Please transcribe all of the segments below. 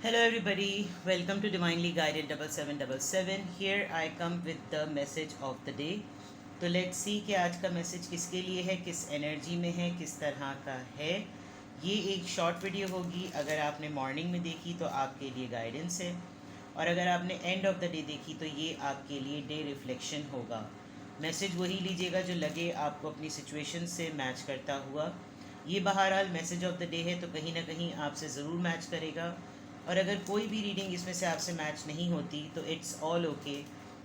Hello, everybody. Welcome to Divinely Guided 7777. Here I come with the message of the day. तो let's see कि आज का message किसके लिए है, किस एनर्जी में है, किस तरह का है। ये एक शॉर्ट वीडियो होगी। अगर आपने मॉर्निंग में देखी तो आपके लिए गाइडेंस है, और अगर आपने एंड ऑफ द डे देखी तो ये आपके लिए डे रिफ्लेक्शन होगा। मैसेज वही लीजिएगा जो लगे आपको अपनी सिचुएशन से मैच करता हुआ। ये बहरहाल मैसेज ऑफ द डे है, तो कहीं ना कहीं आपसे ज़रूर मैच करेगा। और अगर कोई भी रीडिंग इसमें से आपसे मैच नहीं होती तो इट्स ऑल ओके,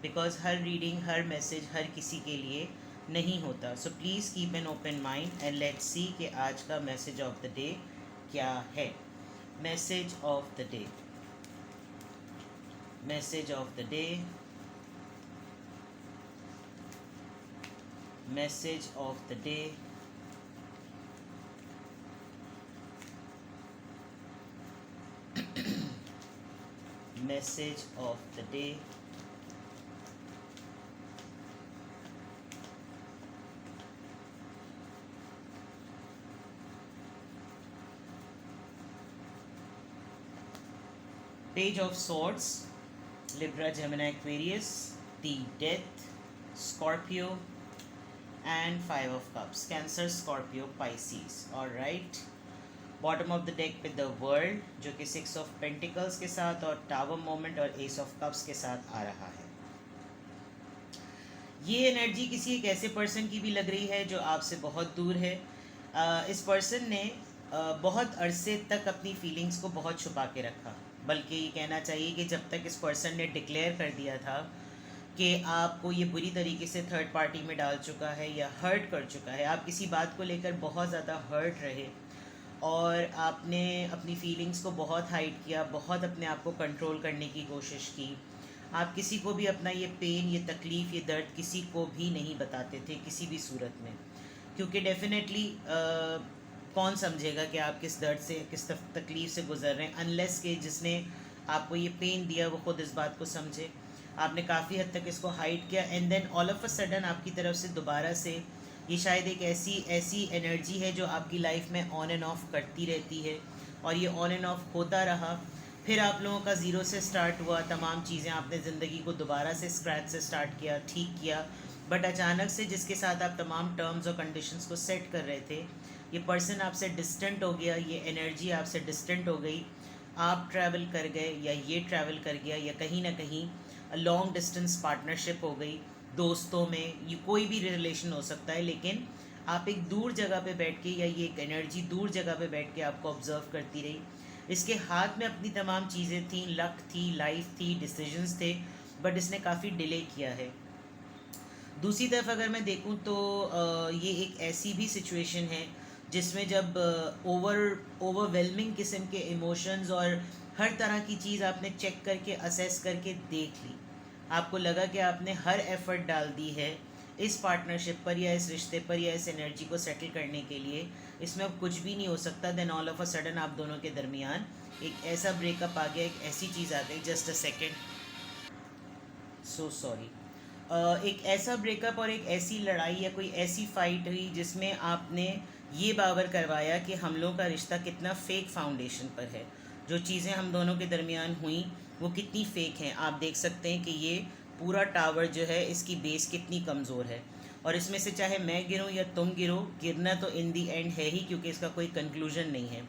बिकॉज हर रीडिंग, हर मैसेज हर किसी के लिए नहीं होता। So please keep an open mind and let's see कि आज का मैसेज ऑफ द डे क्या है। Message of the day, message of the day, message of the day. Message of the day. Page of Swords, Libra, Gemini, Aquarius, the Death, Scorpio, and Five of Cups, Cancer, Scorpio, Pisces. Alright. Bottom of the deck पे the world, जो कि 6 of pentacles के साथ और tower moment और S of cups के साथ आ रहा है। ये एनर्जी किसी एक ऐसे पर्सन की भी लग रही है जो आपसे बहुत दूर है। इस पर्सन ने बहुत अरसे तक अपनी फीलिंग्स को बहुत छुपा के रखा, बल्कि ये कहना चाहिए कि जब तक इस पर्सन ने डिक्लेयर कर दिया था कि आपको ये बुरी तरीके से थर्ड पार्टी में डाल चुका है या हर्ट कर चुका है, आप किसी बात को लेकर बहुत ज़्यादा हर्ट रहे और आपने अपनी फीलिंग्स को बहुत हाइड किया, बहुत अपने आप को कंट्रोल करने की कोशिश की। आप किसी को भी अपना ये पेन, ये तकलीफ़, ये दर्द किसी को भी नहीं बताते थे किसी भी सूरत में, क्योंकि डेफिनेटली कौन समझेगा कि आप किस दर्द से, किस तकलीफ़ से गुजर रहे हैं, अनलेस के जिसने आपको ये पेन दिया वो खुद इस बात को समझे। आपने काफ़ी हद तक इसको हाइड किया and then all of a sudden आपकी तरफ से दोबारा से ये शायद एक ऐसी ऐसी एनर्जी है जो आपकी लाइफ में ऑन एंड ऑफ करती रहती है, और ये ऑन एंड ऑफ होता रहा। फिर आप लोगों का ज़ीरो से स्टार्ट हुआ, तमाम चीज़ें आपने ज़िंदगी को दोबारा से स्क्रैच से स्टार्ट किया, ठीक किया। बट अचानक से जिसके साथ आप तमाम टर्म्स और कंडीशंस को सेट कर रहे थे, ये पर्सन आपसे डिस्टेंट हो गया, ये एनर्जी आपसे डिस्टेंट हो गई। आप ट्रैवल कर गए या ये ट्रैवल कर गया, या कहीं ना कहीं लॉन्ग डिस्टेंस पार्टनरशिप हो गई, दोस्तों में, ये कोई भी रिलेशन हो सकता है। लेकिन आप एक दूर जगह पे बैठ के, या ये एक एनर्जी दूर जगह पे बैठ के आपको ऑब्जर्व करती रही। इसके हाथ में अपनी तमाम चीज़ें थी, लक थी, लाइफ थी, डिसीजंस थे, बट इसने काफ़ी डिले किया है। दूसरी तरफ अगर मैं देखूं तो ये एक ऐसी भी सिचुएशन है जिसमें जब ओवरवेलमिंग किस्म के इमोशंस और हर तरह की चीज़ आपने चेक करके, असेस करके देख ली, आपको लगा कि आपने हर एफर्ट डाल दी है इस पार्टनरशिप पर या इस रिश्ते पर या इस एनर्जी को सेटल करने के लिए, इसमें अब कुछ भी नहीं हो सकता। Then all of a sudden आप दोनों के दरमियान एक ऐसा ब्रेकअप आ गया, एक ऐसी चीज़ आ गई, just a second, so sorry, एक ऐसा ब्रेकअप और एक ऐसी लड़ाई या कोई ऐसी फाइट हुई जिसमें आपने ये बावर करवाया कि हम लोगों का रिश्ता कितना फेक फाउंडेशन पर है। जो चीज़ें हम दोनों के दरमियान हुई वो कितनी फेक हैं। आप देख सकते हैं कि ये पूरा टावर जो है, इसकी बेस कितनी कमज़ोर है, और इसमें से चाहे मैं गिरूं या तुम गिरो, गिरना तो इन दी एंड है ही, क्योंकि इसका कोई कंक्लूजन नहीं है।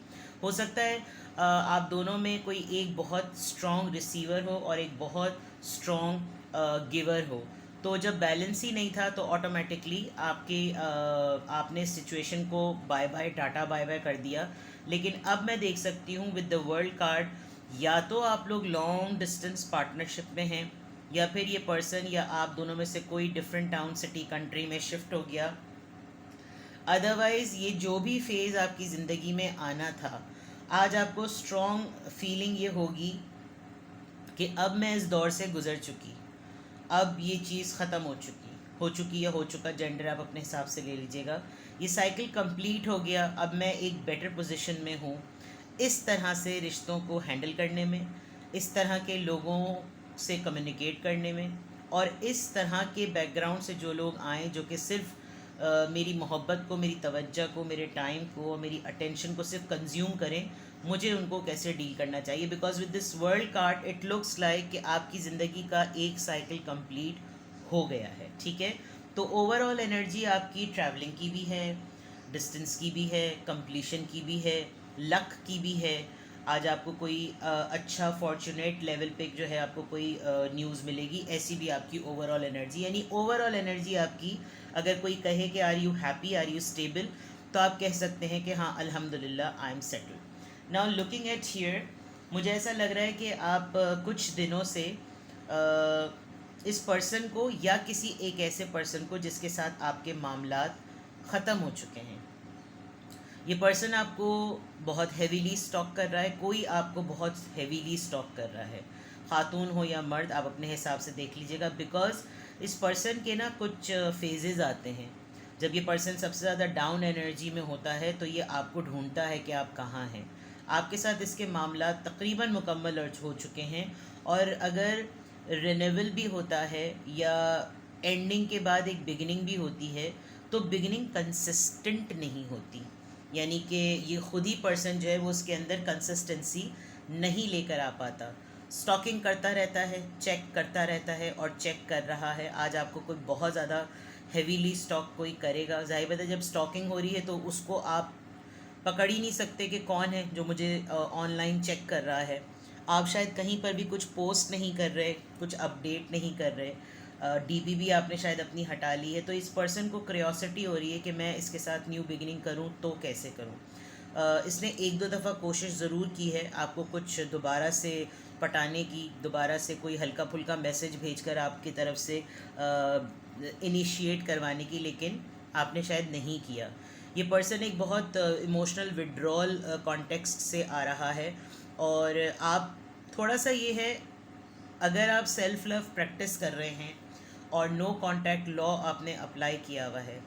हो सकता है आप दोनों में कोई एक बहुत स्ट्रॉन्ग रिसीवर हो और एक बहुत स्ट्रॉन्ग गिवर हो, तो जब बैलेंस ही नहीं था तो ऑटोमेटिकली आपने सिचुएशन को bye bye, tata bye bye कर दिया। लेकिन अब मैं देख सकती हूँ विद द वर्ल्ड कार्ड, या तो आप लोग लॉन्ग डिस्टेंस पार्टनरशिप में हैं, या फिर ये पर्सन या आप दोनों में से कोई डिफरेंट टाउन, सिटी, कंट्री में शिफ्ट हो गया। अदरवाइज़ ये जो भी फेज़ आपकी ज़िंदगी में आना था, आज आपको स्ट्रॉन्ग फीलिंग ये होगी कि अब मैं इस दौर से गुज़र चुकी, अब ये चीज़ ख़त्म हो चुकी या हो चुका, जेंडर आप अपने हिसाब से ले लीजिएगा। ये साइकिल कंप्लीट हो गया, अब मैं एक बेटर पोजीशन में हूँ इस तरह से रिश्तों को हैंडल करने में, इस तरह के लोगों से कम्युनिकेट करने में, और इस तरह के बैकग्राउंड से जो लोग आए जो कि सिर्फ मेरी मोहब्बत को, मेरी तवज्जो को, मेरे टाइम को और मेरी अटेंशन को सिर्फ कंज्यूम करें, मुझे उनको कैसे डील करना चाहिए, because with this world card it looks like कि आपकी ज़िंदगी का एक साइकिल कंप्लीट हो गया है, ठीक है। तो ओवरऑल एनर्जी आपकी ट्रैवलिंग की भी है, डिस्टेंस की भी है, कंप्लीशन की भी है, लक की भी है। आज आपको कोई अच्छा फॉर्चुनेट लेवल पे जो है आपको कोई न्यूज़ मिलेगी, ऐसी भी आपकी ओवरऑल एनर्जी, यानी ओवरऑल एनर्जी आपकी, अगर कोई कहे कि are you happy, are you stable, तो आप कह सकते हैं कि हाँ अल्हम्दुलिल्लाह I am settled. Now looking at here, मुझे ऐसा लग रहा है कि आप कुछ दिनों से इस पर्सन को या किसी एक ऐसे पर्सन को जिसके साथ आपके मामलात ख़त्म हो चुके हैं, ये पर्सन आपको बहुत हेवीली स्टॉक कर रहा है, कोई आपको बहुत हेवीली स्टॉक कर रहा है, खातून हो या मर्द, आप अपने हिसाब से देख लीजिएगा। बिकॉज इस पर्सन के ना कुछ फेजेस आते हैं। जब ये पर्सन सबसे ज़्यादा डाउन एनर्जी में होता है तो ये आपको ढूंढता है कि आप कहाँ हैं। आपके साथ इसके मामला तकरीबन मुकम्मल हो चुके हैं, और अगर रिन्यूअल भी होता है या एंडिंग के बाद एक बिगिनिंग भी होती है, तो बिगिनिंग कंसिस्टेंट नहीं होती, यानी कि ये खुद ही पर्सन जो है वो उसके अंदर कंसिस्टेंसी नहीं लेकर आ पाता। स्टॉकिंग करता रहता है, चेक करता रहता है और चेक कर रहा है। आज आपको कोई बहुत ज़्यादा हेवीली स्टॉक कोई करेगा, ज़ाहिर बात है जब स्टॉकिंग हो रही है तो उसको आप पकड़ ही नहीं सकते कि कौन है जो मुझे ऑनलाइन चेक कर रहा है। आप शायद कहीं पर भी कुछ पोस्ट नहीं कर रहे, कुछ अपडेट नहीं कर रहे, डीपी भी आपने शायद अपनी हटा ली है। तो इस पर्सन को क्यूरियोसिटी हो रही है कि मैं इसके साथ न्यू बिगिनिंग करूं तो कैसे करूं। इसने एक दो दफ़ा कोशिश ज़रूर की है आपको कुछ दोबारा से पटाने की, दोबारा से कोई हल्का फुल्का मैसेज भेजकर आपकी तरफ से इनिशिएट करवाने की, लेकिन आपने शायद नहीं किया। ये पर्सन एक बहुत इमोशनल विड्रॉल कॉन्टेक्स्ट से आ रहा है, और आप थोड़ा सा ये है, अगर आप सेल्फ लव प्रैक्टिस कर रहे हैं और नो कांटेक्ट लॉ आपने अप्लाई किया हुआ है,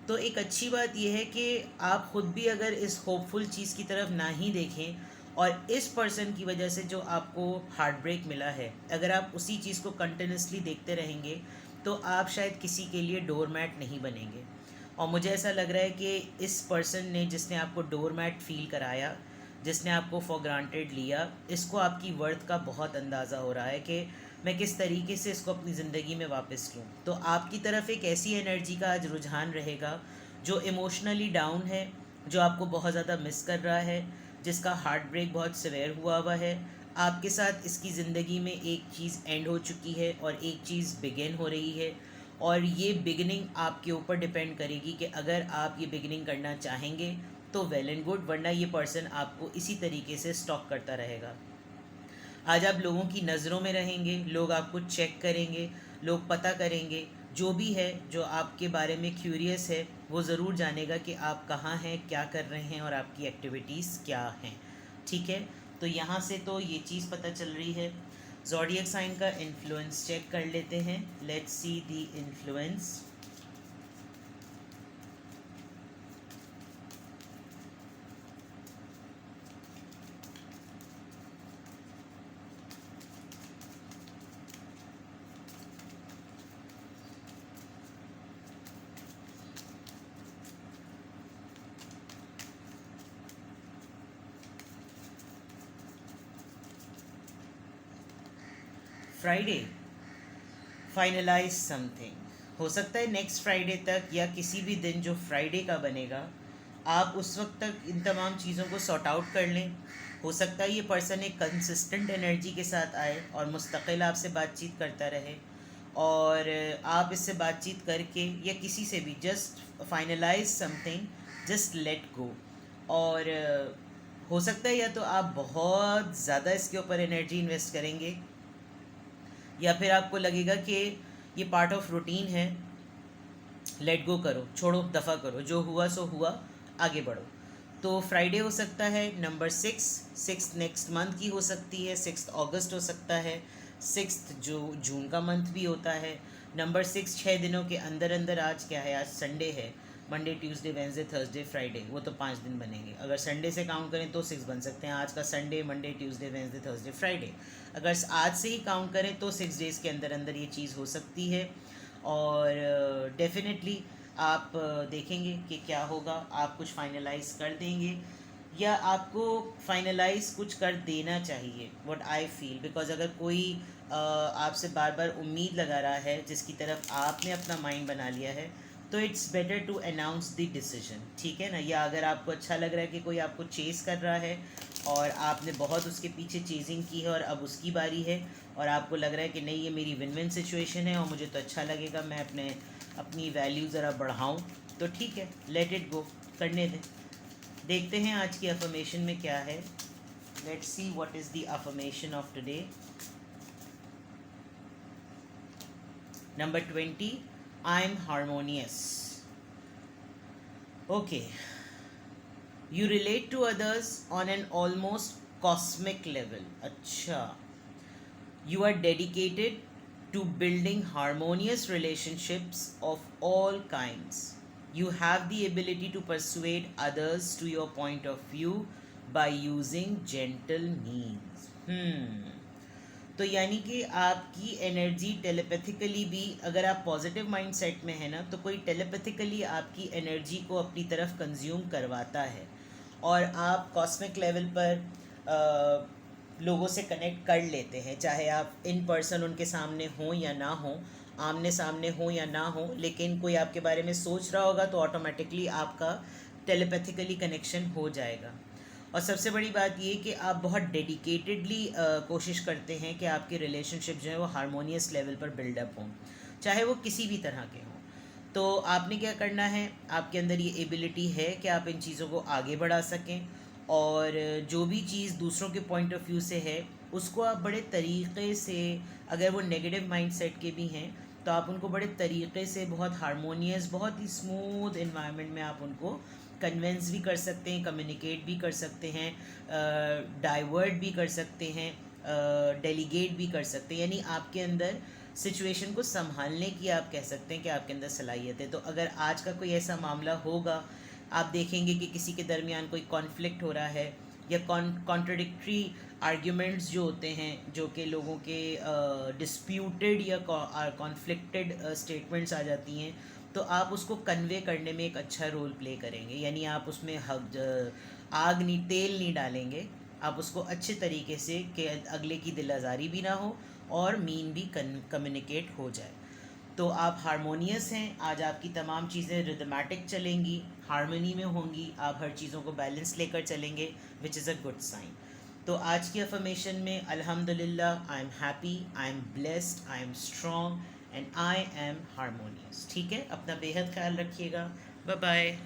तो एक अच्छी बात यह है कि आप ख़ुद भी अगर इस होपफुल चीज़ की तरफ ना ही देखें, और इस पर्सन की वजह से जो आपको हार्ट ब्रेक मिला है, अगर आप उसी चीज़ को कंटिन्यूसली देखते रहेंगे तो आप शायद किसी के लिए डोर मैट नहीं बनेंगे। और मुझे ऐसा लग रहा है कि इस पर्सन ने, जिसने आपको डोर मैट फील कराया, जिसने आपको फॉर ग्रांटेड लिया, इसको आपकी वर्थ का बहुत अंदाज़ा हो रहा है कि मैं किस तरीके से इसको अपनी ज़िंदगी में वापस लूँ। तो आपकी तरफ एक ऐसी एनर्जी का आज रुझान रहेगा जो इमोशनली डाउन है, जो आपको बहुत ज़्यादा मिस कर रहा है, जिसका हार्ट ब्रेक बहुत सिवियर हुआ है। आपके साथ इसकी ज़िंदगी में एक चीज़ एंड हो चुकी है और एक चीज़ बिगिन हो रही है, और ये बिगिनिंग आपके ऊपर डिपेंड करेगी कि अगर आप ये बिगिनिंग करना चाहेंगे तो वेल एंड गुड, वरना ये पर्सन आपको इसी तरीके से स्टॉक करता रहेगा। आज आप लोगों की नज़रों में रहेंगे, लोग आपको चेक करेंगे, लोग पता करेंगे, जो भी है जो आपके बारे में क्यूरियस है वो ज़रूर जानेगा कि आप कहाँ हैं, क्या कर रहे हैं और आपकी एक्टिविटीज़ क्या हैं, ठीक है। तो यहाँ से तो ये चीज़ पता चल रही है। ज़ोडिएक साइन का इन्फ्लुएंस चेक कर लेते हैं। Let's see the influence. Friday, finalise something. हो सकता है नेक्स्ट फ्राइडे तक या किसी भी दिन जो फ्राइडे का बनेगा, आप उस वक्त तक इन तमाम चीज़ों को सॉर्ट आउट कर लें। हो सकता है ये पर्सन एक कंसिस्टेंट एनर्जी के साथ आए और मुस्तकिल आपसे बातचीत करता रहे, और आप इससे बातचीत करके या किसी से भी just finalise something, just let go. और हो सकता है या तो आप बहुत ज़्यादा इसके ऊपर एनर्जी इन्वेस्ट करेंगे, या फिर आपको लगेगा कि ये पार्ट ऑफ रूटीन है, लेट गो करो, छोड़ो, दफ़ा करो, जो हुआ सो हुआ, आगे बढ़ो। तो फ्राइडे हो सकता है नंबर 6 नेक्स्ट मंथ की हो सकती है, 6 अगस्त हो सकता है, 6 जो जून का मंथ भी होता है। नंबर 6 6 दिनों के अंदर अंदर, आज क्या है, आज संडे है, Monday Tuesday Wednesday Thursday Friday, वो तो 5 दिन बनेंगे। अगर संडे से काउंट करें तो 6 बन सकते हैं। आज का Sunday, Monday Tuesday Wednesday Thursday Friday, अगर आज से ही काउंट करें तो 6 डेज़ के अंदर अंदर ये चीज़ हो सकती है। और डेफिनेटली आप देखेंगे कि क्या होगा, आप कुछ फाइनलाइज कर देंगे। या आपको फाइनलाइज कुछ कर देना चाहिए, व्हाट आई फील। बिकॉज अगर कोई आपसे बार बार उम्मीद लगा रहा है जिसकी तरफ आपने अपना माइंड बना लिया है, तो it's better to announce the decision, ठीक है ना। या अगर आपको अच्छा लग रहा है कि कोई आपको चेज़ कर रहा है और आपने बहुत उसके पीछे चेजिंग की है और अब उसकी बारी है, और आपको लग रहा है कि नहीं ये मेरी विन विन सिचुएशन है और मुझे तो अच्छा लगेगा मैं अपनी वैल्यू ज़रा बढ़ाऊँ, तो ठीक है, लेट इट गो, करने दें। देखते हैं आज की अफर्मेशन में क्या है। Let's see what is the affirmation of today. Number 20, I am harmonious. Okay, you relate to others on an almost cosmic level. अच्छा, you are dedicated to building harmonious relationships of all kinds. You have the ability to persuade others to your point of view by using gentle means. तो यानी कि आपकी energy telepathically भी, अगर आप positive mind set में है ना, तो कोई टेलीपैथिकली आपकी एनर्जी को अपनी तरफ कंज्यूम करवाता है और आप कॉस्मिक लेवल पर लोगों से कनेक्ट कर लेते हैं, चाहे आप इन पर्सन उनके सामने हों या ना हों, आमने सामने हो या ना हो, लेकिन कोई आपके बारे में सोच रहा होगा तो ऑटोमेटिकली आपका टेलीपैथिकली कनेक्शन हो जाएगा। और सबसे बड़ी बात ये कि आप बहुत डेडिकेटेडली कोशिश करते हैं कि आपके रिलेशनशिप जो है वो हारमोनियस लेवल पर बिल्डअप हों, चाहे वो किसी भी तरह के हों। तो आपने क्या करना है, आपके अंदर ये एबिलिटी है कि आप इन चीज़ों को आगे बढ़ा सकें, और जो भी चीज़ दूसरों के पॉइंट ऑफ व्यू से है उसको आप बड़े तरीक़े से, अगर वो नेगेटिव माइंडसेट के भी हैं तो आप उनको बड़े तरीक़े से, बहुत हारमोनियस, बहुत ही स्मूथ इन्वायरमेंट में आप उनको कन्विंस भी कर सकते हैं, कम्युनिकेट भी कर सकते हैं, डाइवर्ट भी कर सकते हैं, डेलीगेट भी कर सकते हैं। यानी आपके अंदर सिचुएशन को संभालने की, आप कह सकते हैं कि आपके अंदर सलाहियत है। तो अगर आज का कोई ऐसा मामला होगा, आप देखेंगे कि किसी के दरमियान कोई कॉन्फ्लिक्ट हो रहा है या कॉन्ट्रडिक्टरी आर्ग्यूमेंट्स जो होते हैं, जो कि लोगों के डिस्प्यूटेड या कॉन्फ्लिक्टेड स्टेटमेंट्स आ जाती हैं, तो आप उसको कन्वे करने में एक अच्छा रोल प्ले करेंगे। यानी आप उसमें आग नहीं, तेल नहीं डालेंगे, आप उसको अच्छे तरीके से कि अगले की दिल आज़ारी भी ना हो और मीन भी कम्युनिकेट हो जाए। तो आप हारमोनियस हैं, आज आपकी तमाम चीज़ें रिदमेटिक चलेंगी, हारमोनी में होंगी, आप हर चीज़ों को बैलेंस लेकर चलेंगे, which is a good sign. तो आज की अफर्मेशन में अल्हम्दुलिल्लाह, I am happy, I am blessed, I am strong and I am harmonious. ठीक है, अपना बेहद ख्याल रखिएगा। Bye bye.